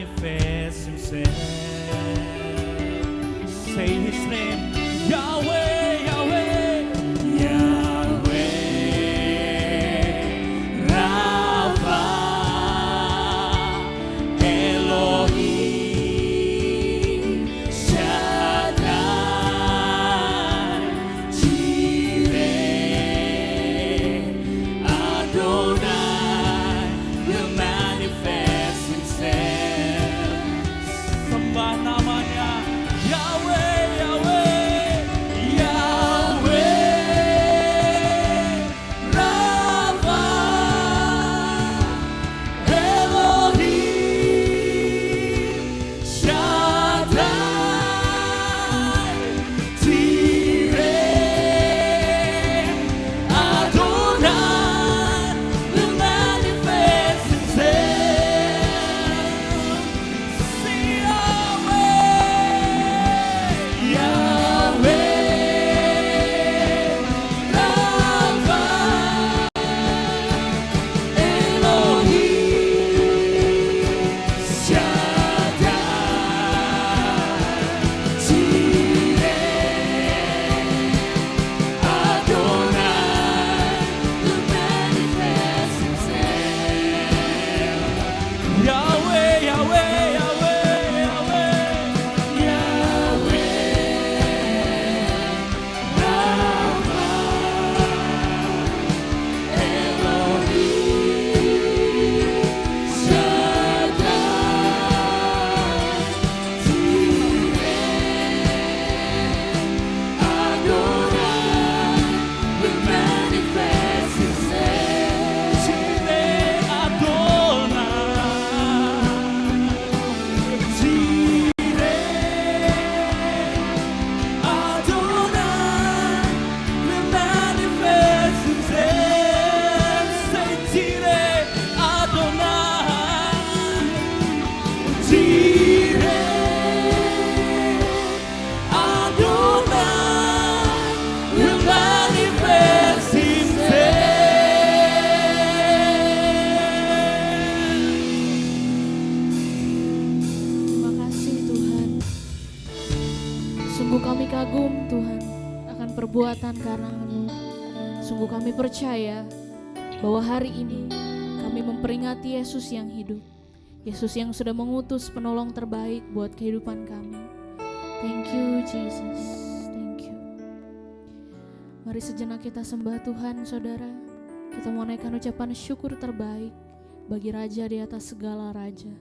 manifest himself. Say his name, Yahweh, Yahweh, Yahweh, Rapha, Elohim, Shaddai, Jireh, Adonai will manifest himself. Sembah namanya, Yahweh, Yahweh, Yahweh, Rapha, Elohim, Shaddai, Jireh, Adonai will manifest himself. Sing Yahweh, Yahweh, Rapha, Elohim, Shaddai, Jireh, Adonai will manifest himself. Yahweh, Yahweh, Yahweh, Yahweh, Yahweh, Rapha, Elohim, Shaddai, Jireh, Adonai will manifest himself. Jireh, Adonai, Jireh, Adonai will manifest himself. Say Jireh, Adonai, Jireh, Adonai will manifest himself. Terima kasih Tuhan. Sungguh kami kagum Tuhan akan perbuatan karang-Mu. Sungguh kami percaya bahwa hari ini kami memperingati Yesus yang hidup. Yesus yang sudah mengutus penolong terbaik buat kehidupan kami. Thank you Jesus. Thank you. Mari sejenak kita sembah Tuhan saudara. Kita mau naikkan ucapan syukur terbaik bagi Raja di atas segala Raja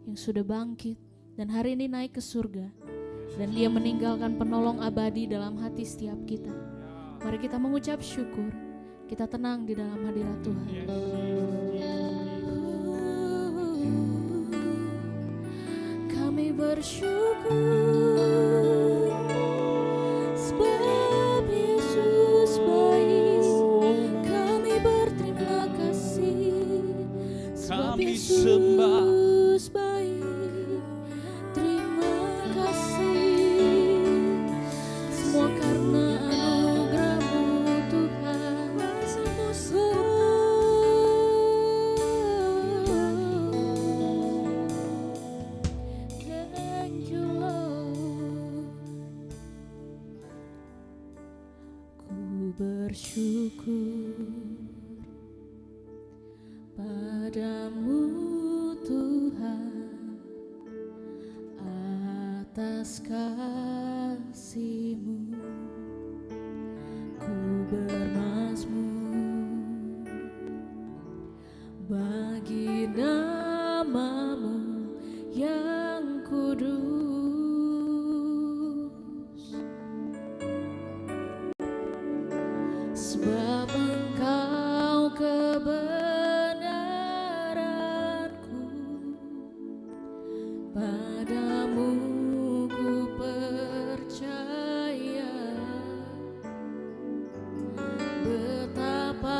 yang sudah bangkit dan hari ini naik ke surga. Dan dia meninggalkan penolong abadi dalam hati setiap kita. Mari kita mengucap syukur. Kita tenang di dalam hadirat Tuhan. Kami bersyukur sebab Yesus baik. Kami berterima kasih sebab Kami sembah. Yesus baik. Terima kasih semua karena anugerah-Mu Tuhan. Thank you Lord. Ku bersyukur padamu Tuhan atas kasih-Mu. Ku bermazmur bagi nama-Mu yang kudus. Sebab Engkau kebenaranku, padamu ku percaya. Betapa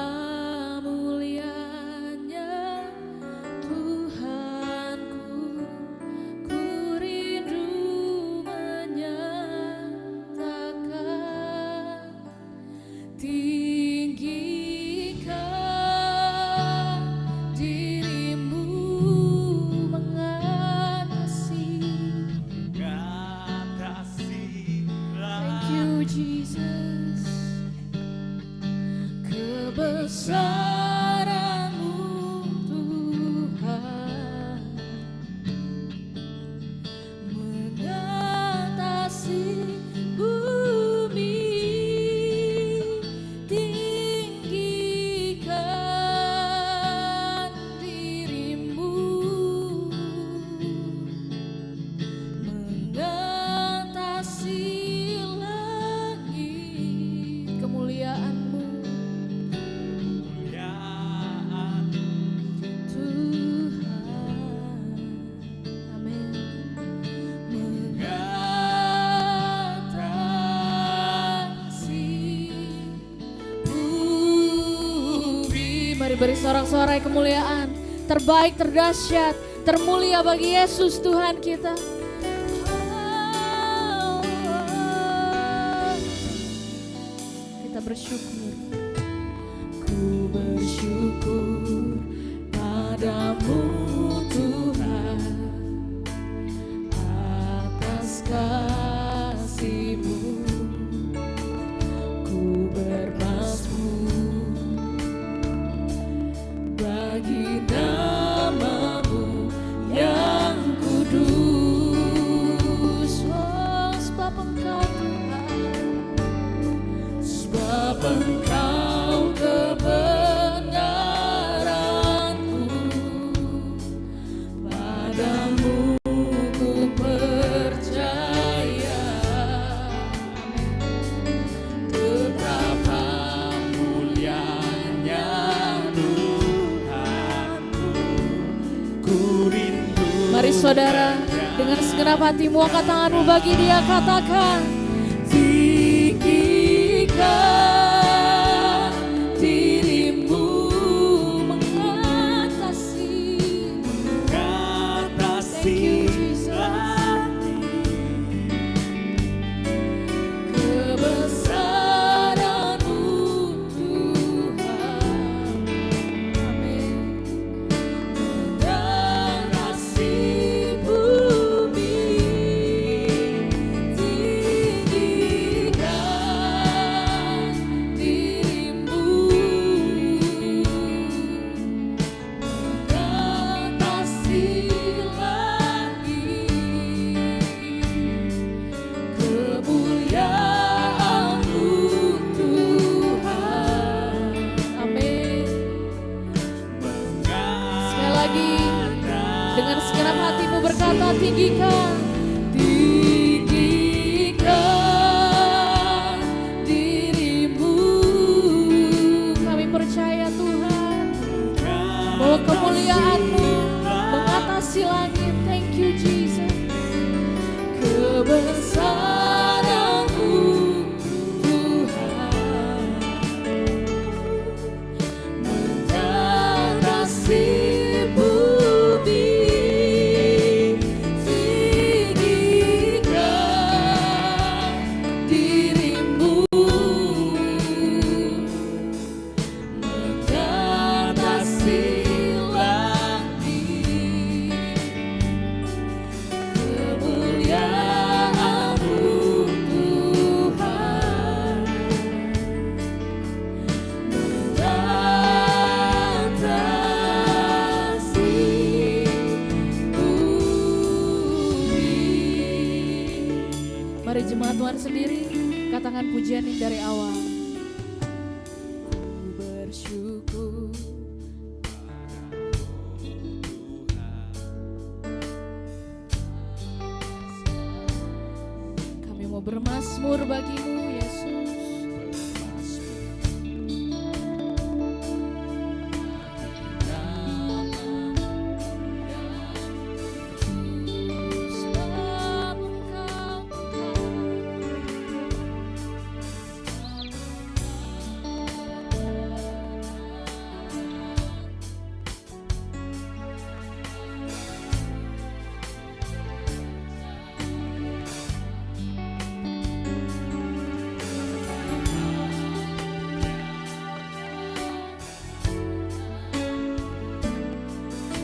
mulianya Tuhanku, ku rindu menyatakan tinggikan dirimu, mengangkat beri sorak-sorai kemuliaan terbaik, terdahsyat, termulia bagi Yesus Tuhan kita. Kita bersyukur. Ku bersyukur padamu Tuhan atas kasih-Mu. Ku bermazmur bagi nama-Mu yang kudus. Oh, sebab Engkau Tuhan, sebab Engkau kebenaranku, padamu ku percaya. Betapa mulianya Tuhanku, ku rindu. mari saudara, dengan segenap hatimu angkat tanganmu bagi Dia, katakan, tinggikan dirimu mengatasi. mengatasi langit, kebesaran-Mu Tuhan. Amin. Mengatasi bumi, tinggikan dirimu, mengatasi langit, kemuliaan-Mu Tuhan. Amin. Sekali lagi, dengan segenap hatimu berkata, tinggikan. Tinggikan dirimu, Kami percaya Tuhan, bahwa kemuliaan-Mu mengatasi langit. Thank you Jesus. kebesaran-Mu Tuhan, mengatasi bumi, tinggikan dirimu, mengatasi langit, kemuliaan-Mu Tuhan, mengatasi bumi. Mari jemaat Tuhan sendiri, katakan pujian ini dari awal. Ku bersyukur Kami mau bermazmur bagimu Yesus. Sebab Engkau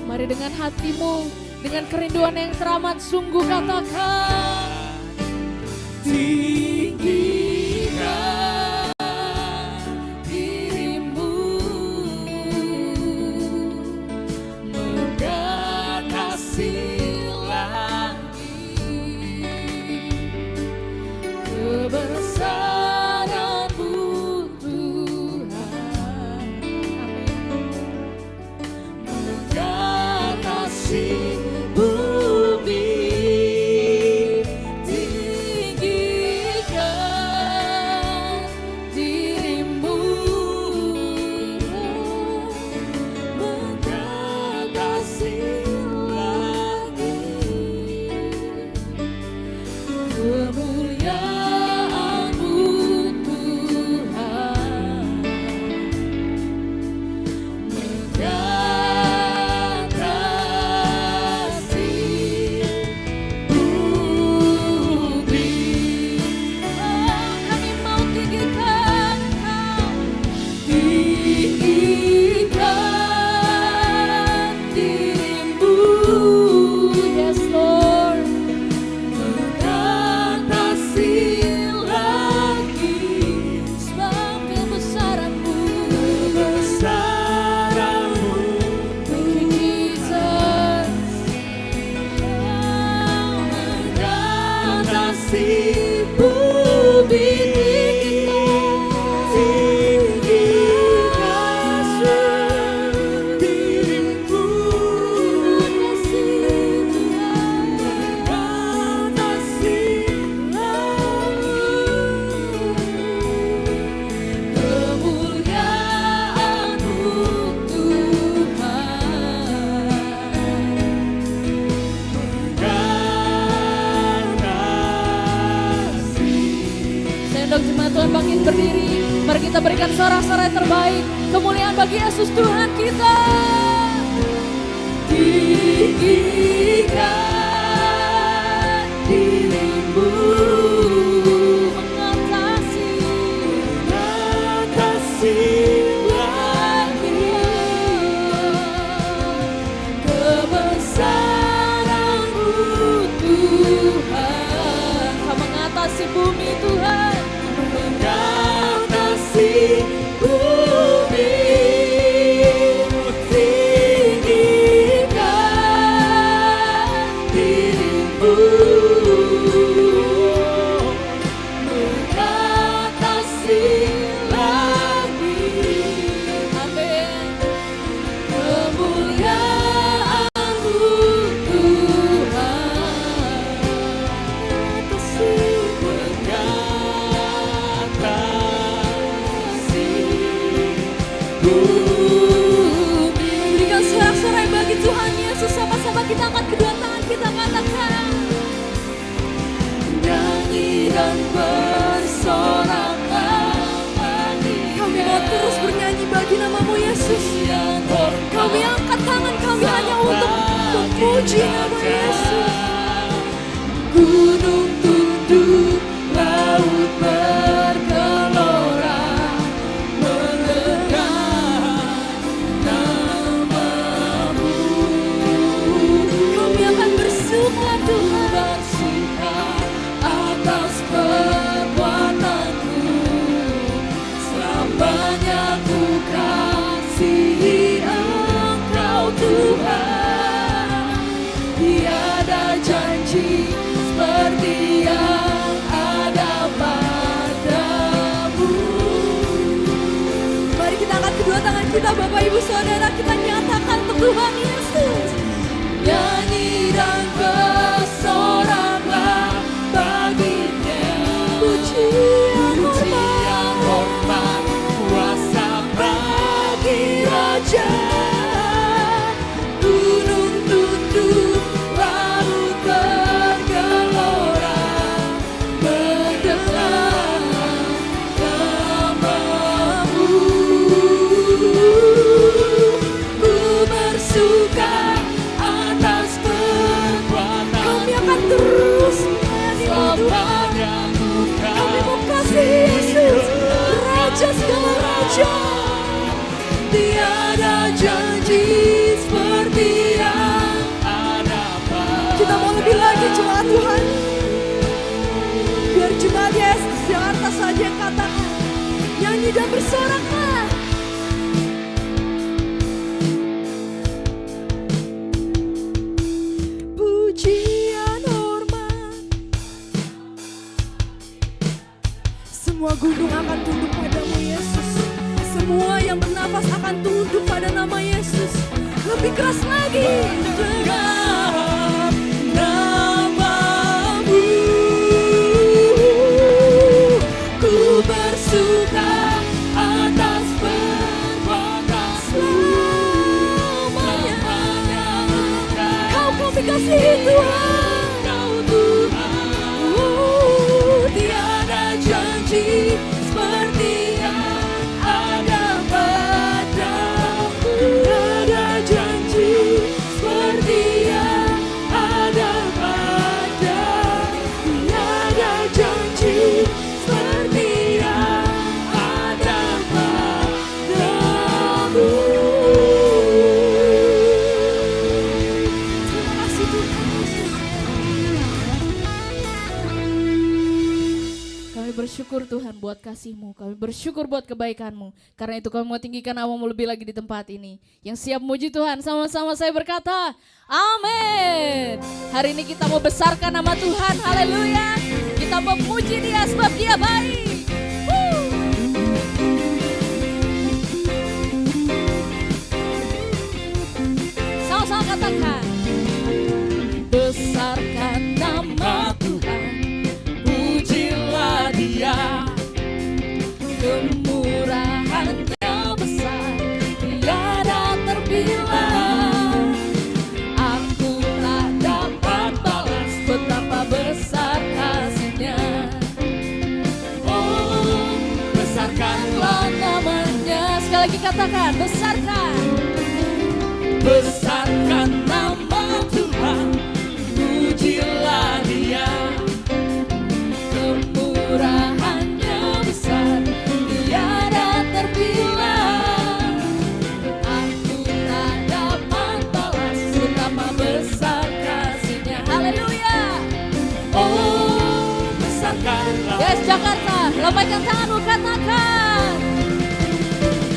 Mari dengan hatimu, dengan kerinduan yang teramat sungguh katakan, tinggikan dirimu, mengatasi langit, kebesaran-Mu Tuhan. Mengatasi bumi, tinggikan kasih bumi tinggikan dirimu, Tuhan bangkit berdiri, mari kita berikan sorak-sorai terbaik, kemuliaan bagi Yesus Tuhan kita. Tinggikan dirimu, mengatasi lagi kebesaran-Mu Tuhan. Kau mengatasi bumi Tuhan, mengatasi bumi, tinggikan dirimu, mengatasi lagi. amin. Kemuliaan-Mu Tuhan, Berikan sorak-sorai bagi Tuhan Yesus, sama-sama kita angkat kedua tangan, kita katakan nyanyi dan bersoraklah bagi kami mau terus bernyanyi bagi nama-Mu Yesus. Kami angkat tangan kami hanya untuk memuji nama Yesus. gunung tunduk, laut bergelora, menegakkan nama-Mu. Kami akan bersuka Tuhan, Bersuka atas perbuatan-Mu, selamanya ku kasihi Engkau Tuhan. Tiada janji seperti yang ada padamu. mari kita angkat kedua tangan kita Bapak Ibu Saudara, kita nyatakan untuk Tuhan Yesus. Nyanyi dan bersoraklah baginya, Pujian pujian hormat kuasa bagi Raja. Gunung tunduk, laut bergelora, mendengar nama-Mu. Ku bersuka atas perbuatan. Kami akan terus menyanyi Tuhan. Kami mau kasih Yesus, Raja segala Raja. Tiada janji seperti yang ada pada. Kita mau lebih lagi jemaat Tuhan. Biar jemaat Yesus Jakarta saja yang katakan, nyanyi dan bersoraklah. Pujian hormat, semua gunung akan tunduk padamu Yesus. Semua yang bernafas akan tunduk pada nama Yesus. Lebih keras lagi. Dengar nama-Mu, ku bersuka atas perbuatan-Mu, selamanya Kau kami kasih Tuhan. Kau Tuhan. Tiada janji seperti yang ada padamu. Tiada janji seperti yang ada padamu. Tiada janji seperti yang ada padamu. Terima kasih Tuhan Yesus. Kami bersyukur Tuhan buat kasih-Mu, kami bersyukur buat kebaikan-Mu. Karena itu kami mau tinggikan nama-Mu lebih lagi di tempat ini. Yang siap muji Tuhan, sama-sama saya berkata, amin. Hari ini kita mau besarkan nama Tuhan, haleluya. Kita kita memuji Dia sebab Dia baik. Sama-sama katakan, besarkan nama Tuhan, pujilah Dia, kemurahannya besar, tiada terbilang. Aku tak dapat balas betapa besar kasih-Nya. Oh, besarkanlah namanya. Sekali lagi katakan, besarkan. Besarkan nama Tuhan, pujilah Dia, kemurahannya besar, tiada terbilang. Aku tak dapat balas betapa besar kasih-Nya. Haleluya. Oh, besarkanlah. Yes, Jakarta, lambaikan tanganmu, katakan,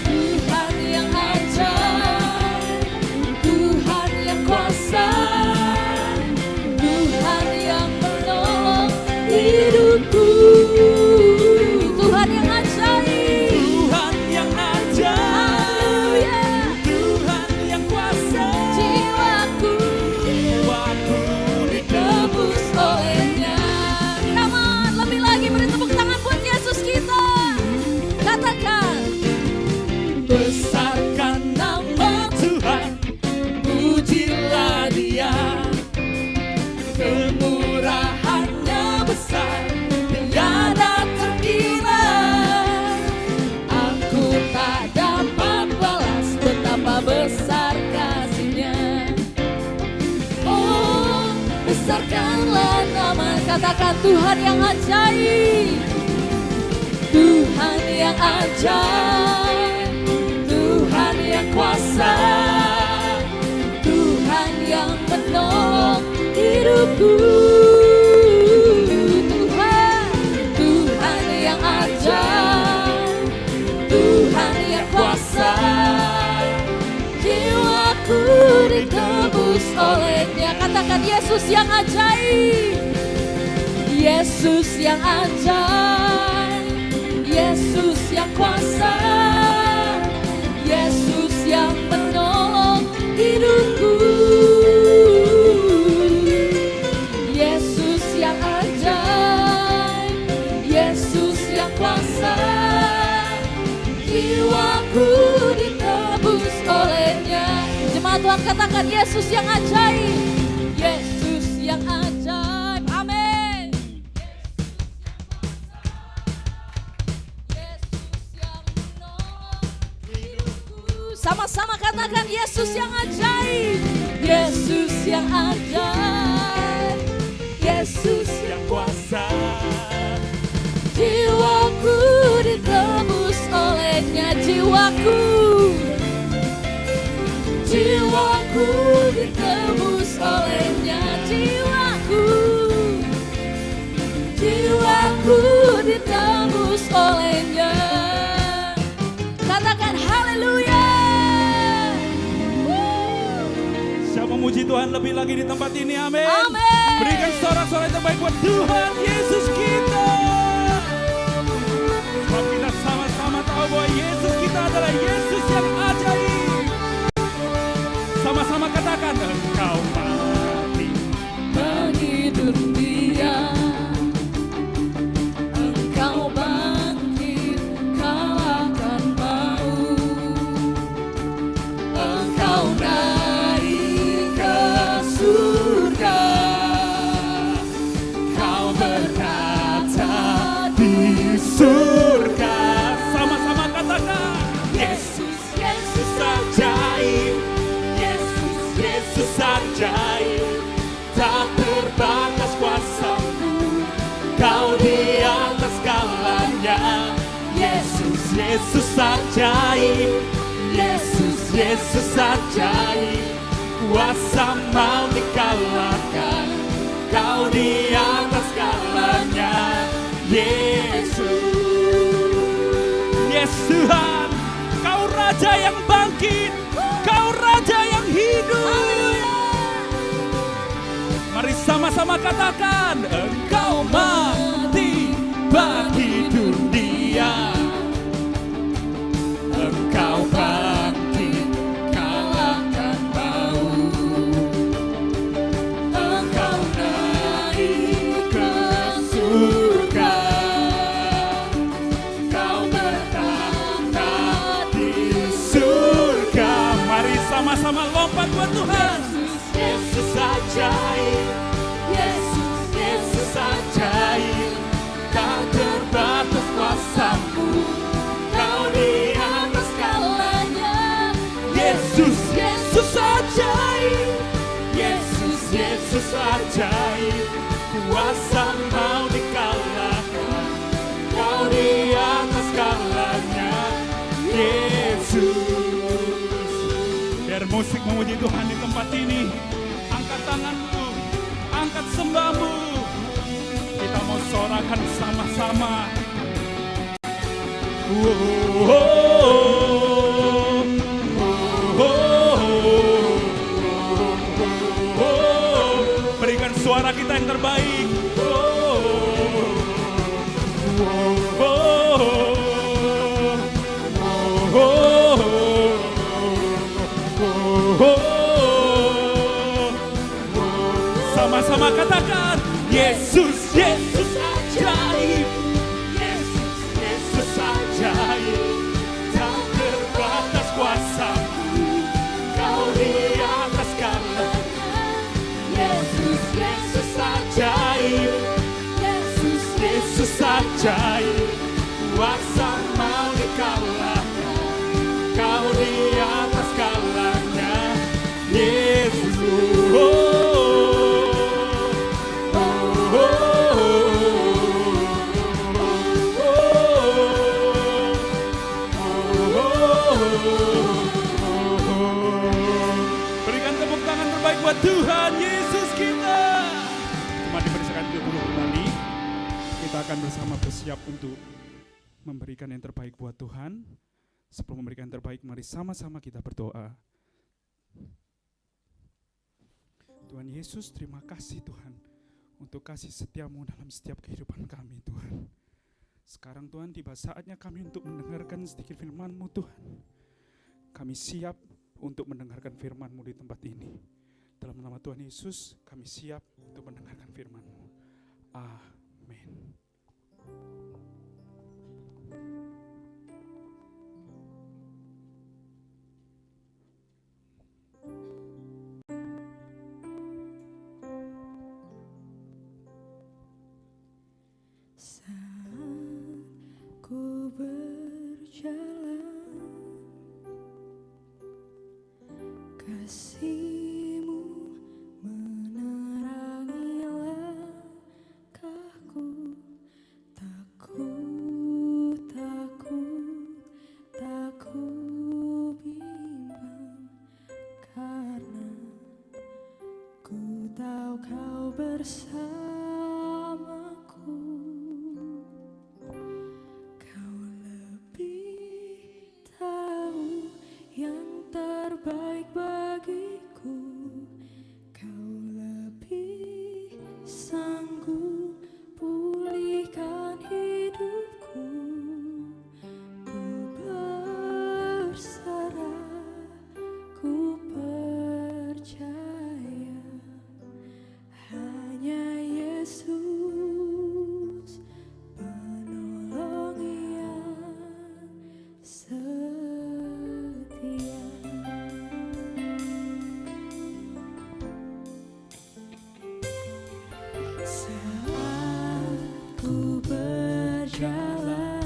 Tuhan yang ajaib, Tuhan yang kuasa, Tuhan yang menolong hidupku. Tuhan yang ajaib, Tuhan yang ajaib, haleluya. Tuhan yang kuasa, Jiwaku jiwaku ditebus oleh-Nya. Come on, lebih lagi beri tepuk tangan buat Yesus kita. Katakan, besarkan nama Tuhan, pujilah Dia, kemurahannya besar, tiada terkira. aku tak dapat balas betapa besar kasih-Nya. Oh, besarkanlah nama. Katakan, Tuhan yang ajaib, Tuhan yang ajaib, Tuhan yang kuasa, Tuhan yang menolong hidupku. Tuhan, Tuhan yang ajaib, Tuhan yang kuasa, jiwaku ditebus oleh-Nya. Katakan, Yesus yang ajaib, Yesus yang ajaib, Yesus yang kuasa, Yesus yang menolong hidupku. Yesus yang ajaib, Yesus yang kuasa, jiwaku ditebus oleh-Nya. Jemaat Tuhan, katakan, Yesus yang ajaib, Yesus yang ajaib. Amin. Yesus yang menolong hidupku. Sama-sama katakan, Yesus yang ajaib, Yesus yang ajaib, Yesus yang kuasa, jiwaku ditebus oleh-Nya. Jiwaku, jiwaku ditebus oleh-Nya. Jiwaku, jiwaku ditebus oleh-Nya. Katakan haleluya. siapa memuji Tuhan lebih lagi di tempat ini, amin. Amin. Berikan sorak-sorai yang terbaik buat Tuhan Yesus kita. Sebab kita sama-sama tahu bahwa Yesus kita adalah Yesus yang ajaib. Sama-sama katakan, Engkau mati Bagi dunia, Engkau bangkit kalahkan maut. Engkau naik ke surga, Kau berkata di surga. Sama-sama katakan, Yesus, Yesus ajaib, Yesus, Yesus ajaib, tak terbatas kuasa-Mu, Kau di atas segalanya. Yesus, Yesus ajaib, Yesus, Yesus ajaib, kuasa mau dikalahkan, Kau di atas segalanya. Yesus, yes Tuhan, Kau Raja yang bangkit, Kau Raja yang hidup. Mari sama-sama katakan, Engkau mati bagi dunia. Engkau bangkit kalahkan maut. Engkau naik ke surga. Kau bertahta di surga. Mari sama-sama lompat buat Tuhan. Yesus ajaib, Yesus ajaib, tak terbatas kuasa-Mu, Kau di atas segalanya. Yesus ajaib, Yesus ajaib, kuasa mau dikalahkan, Kau di atas segalanya. Yesus. Biar musik memuji Tuhan di tempat ini. Angkat tanganmu, angkat sembahmu. Kita mau sorakan sama-sama. Berikan suara kita yang terbaik. Sama-sama katakan, Yesus ajaib, Yesus ajaib, tak terbatas kuasa-Mu, Kau di atas segalanya. Yesus ajaib, Yesus ajaib, kuasa mau dikalahkan, Kau di atas segalanya. Yesus. Berikan tepuk tangan terbaik buat Tuhan Yesus kita. Cuma dipersilakan dulu kembali. Kita akan bersama bersiap untuk memberikan yang terbaik buat Tuhan. Sebelum memberikan yang terbaik, mari sama-sama kita berdoa. Tuhan Yesus, terima kasih Tuhan untuk kasih setia-Mu dalam setiap kehidupan kami Tuhan. Sekarang Tuhan tiba saatnya kami untuk mendengarkan sedikit firman-Mu Tuhan. Kami siap untuk mendengarkan firman-Mu di tempat ini. Dalam nama Tuhan Yesus kami siap untuk mendengarkan firman-Mu. Amin. Saat ku berjalan, kasih-Mu menerangi langkahku. Takut, tak ku bimbang, karena ku tahu Kau bersamaku. Kau lebih tahu yang terbaik bagiku. Kau lebih sanggup pulihkan hidupku. Ku berserah, ku percaya, hanya Yesus penolong yang setia. Saat ku berjalan,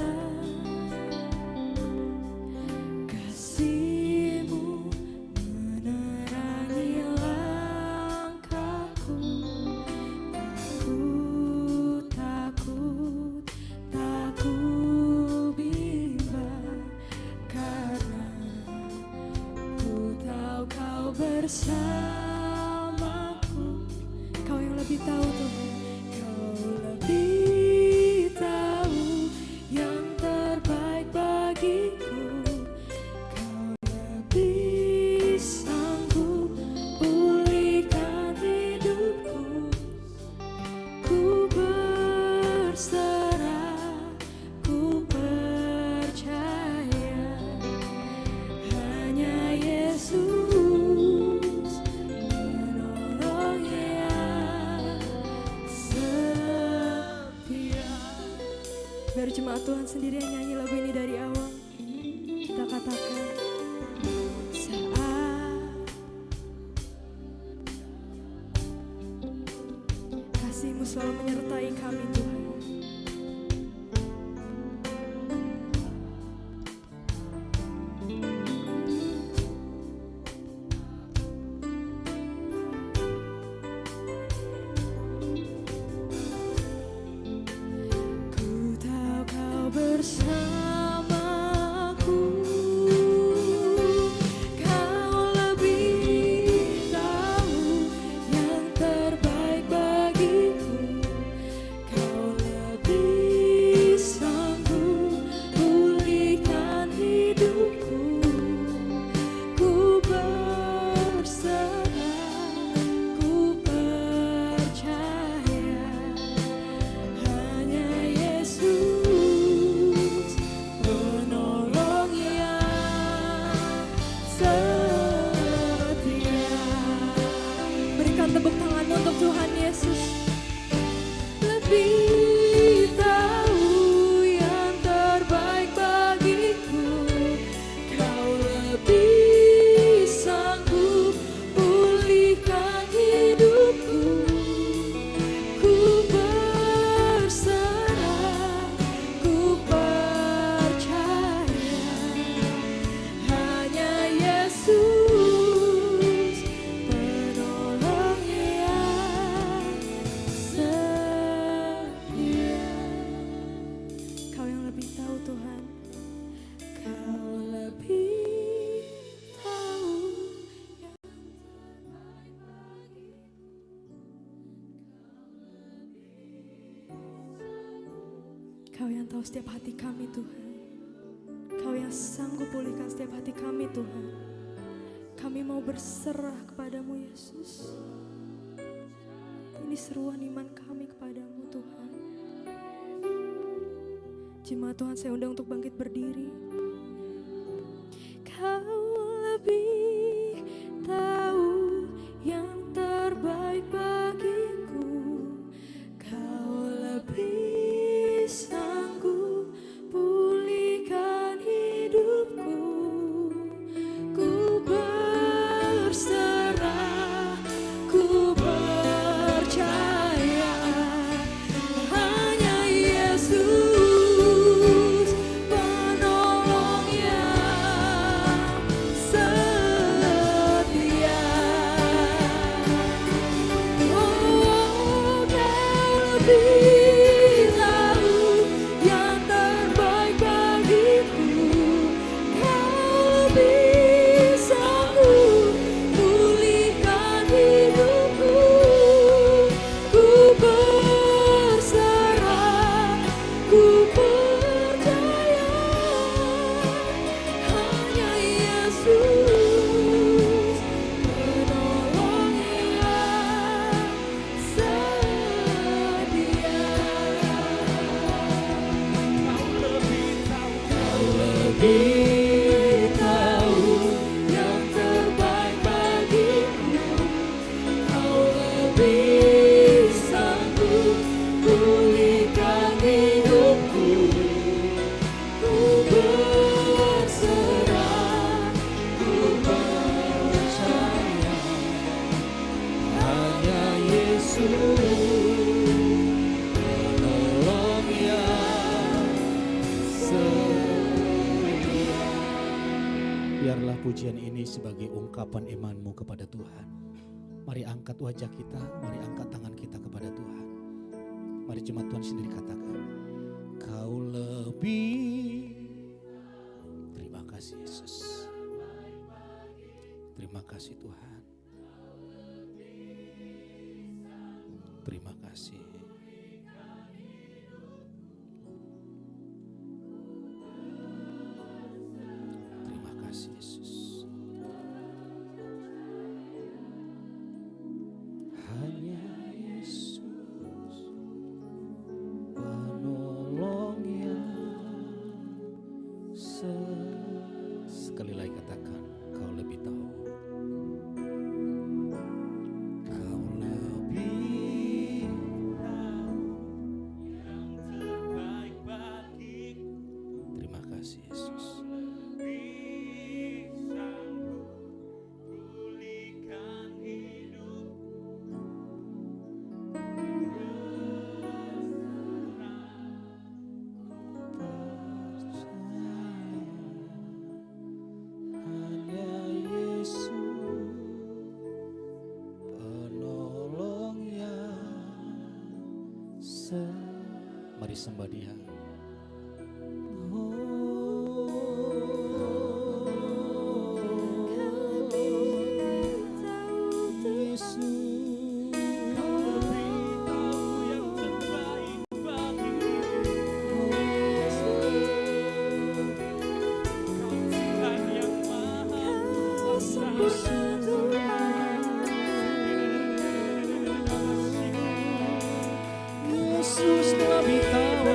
kasih-Mu menerangi langkahku. Takut, tak ku bimbang, karena ku tahu Kau bersamaku. Kau yang lebih tahu Tuhan, Kau lebih tahu yang terbaik bagiku. Kau lebih sanggup pulihkan hidupku. Ku berserah, Biar jemaat Tuhan sendiri yang nyanyi lagu ini dari awal. Kita katakan, saat kasih-Mu selalu menyertai kami Tuhan. Ku tahu Kau bersamaku, Kau lebih tahu yang terbaik bagiku, Kau lebih sanggup pulihkan hidupku. Ku berserah, ku percaya, hanya Yesus penolong yang setia. Berikan tepuk tanganmu untuk Tuhan Yesus. Lebih tahu yang terbaik bagiku, Kau lebih sanggup pulihkan hidupku. Ku berserah, ku percaya, hanya Yesus penolong yang setia. Kau yang lebih tahu Tuhan, Kau lebih tahu yang terbaik bagiku. Kau yang tahu setiap hati kami Tuhan. Kau yang sanggup pulihkan setiap hati kami Tuhan. Kami mau berserah kepadamu Yesus. Ini seruan iman kami kepadamu Tuhan. Jemaat Tuhan, saya undang untuk bangkit berdiri. Kau lebih tahu yang terbaik bagiku, Kau lebih sanggup pulihkan hidupku. Ku berserah, ku percaya, hanya Yesus penolong yang setia. Oh, Kau lebih tahu yang terbaik bagiku, Kau lebih sanggup pulihkan hidupku. Ku berserah, ku percaya, hanya Yesus penolong yang setia. Kau lebih tahu yang terbaik bagiku, Kau lebih sanggup pulihkan hidupku. Ku berserah, ku percaya, hanya Yesus penolong yang setia. Biarlah pujian ini sebagai ungkapan imanmu kepada Tuhan. Mari angkat wajah kita, mari angkat tangan kita kepada Tuhan. Mari jemaat Tuhan sendiri katakan, Kau lebih. Terima kasih Yesus. Terima kasih Tuhan. Terima kasih. Terima kasih Yesus. Hanya Yesus penolong yang sekali lagi katakan, Kau lebih tahu. Kau lebih kuasa, mari sembah Dia. Yesus lebih tahu.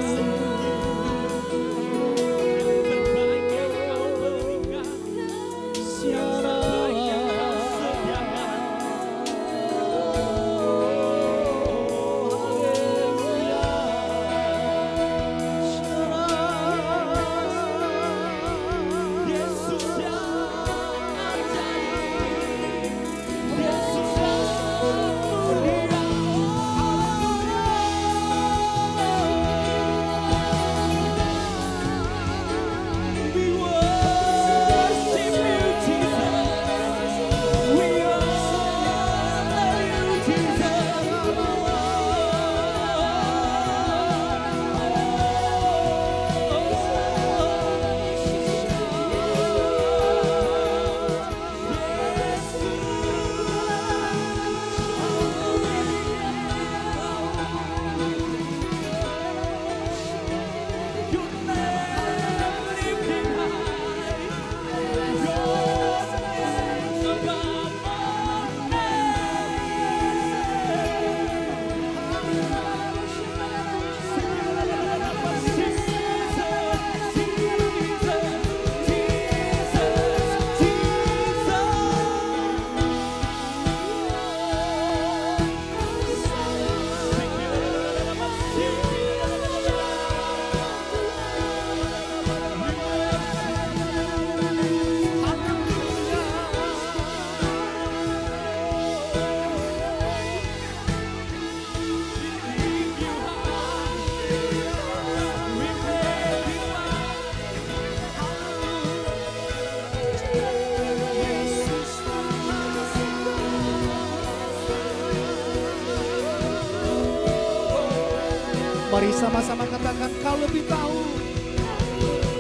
Mari sama-sama katakan, Kau lebih tahu.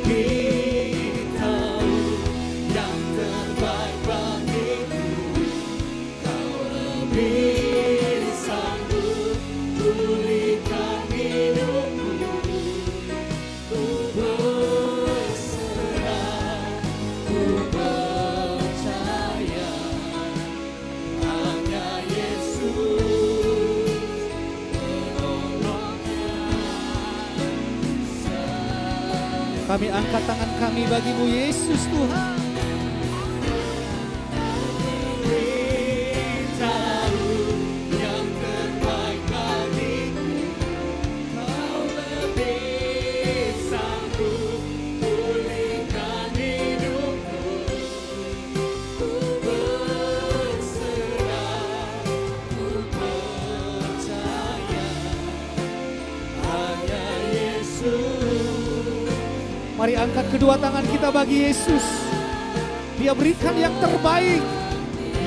Kita yang terbaik bagiku, Kau lebih sanggup pulihkan hidupku. Ku berserah, ku percaya, hanya Yesus. Kami angkat tangan kami bagimu Yesus Tuhan. Beritahu yang terbaik bagiku, Kau lebih sanggup pulihkan hidupku. Ku berserah, ku percaya, hanya Yesus. Mari angkat kedua tangan kita bagi Yesus. Dia berikan yang terbaik.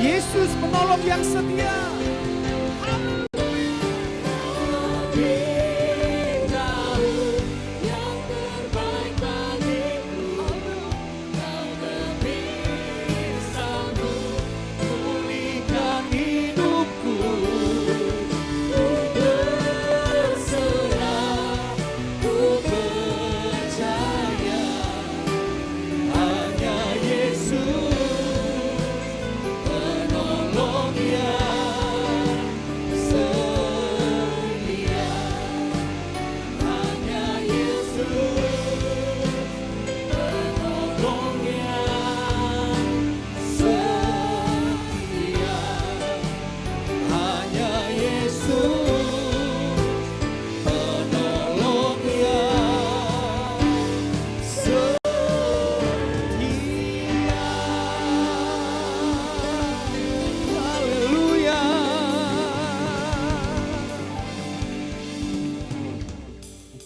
Yesus penolong yang setia.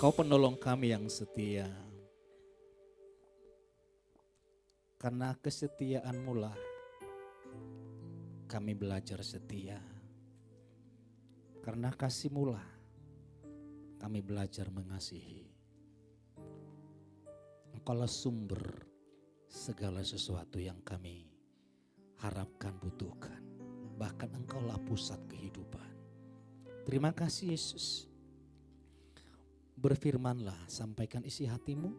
Kau penolong kami yang setia. Karena kesetiaan-Mu lah kami belajar setia. Karena kasih-Mu lah kami belajar mengasihi. Engkaulah sumber segala sesuatu yang kami harapkan, butuhkan. Bahkan Engkaulah pusat kehidupan. Terima kasih Yesus. Berfirmanlah, sampaikan isi hatimu.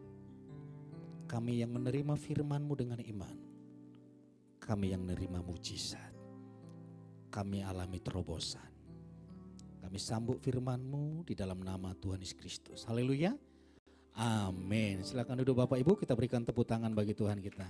Kami yang menerima firman-Mu dengan iman. Kami yang menerima mujizat. Kami alami terobosan. Kami sambut firman-Mu di dalam nama Tuhan Yesus Kristus. Haleluya. Amin. Silakan duduk Bapak Ibu, kita berikan tepuk tangan bagi Tuhan kita.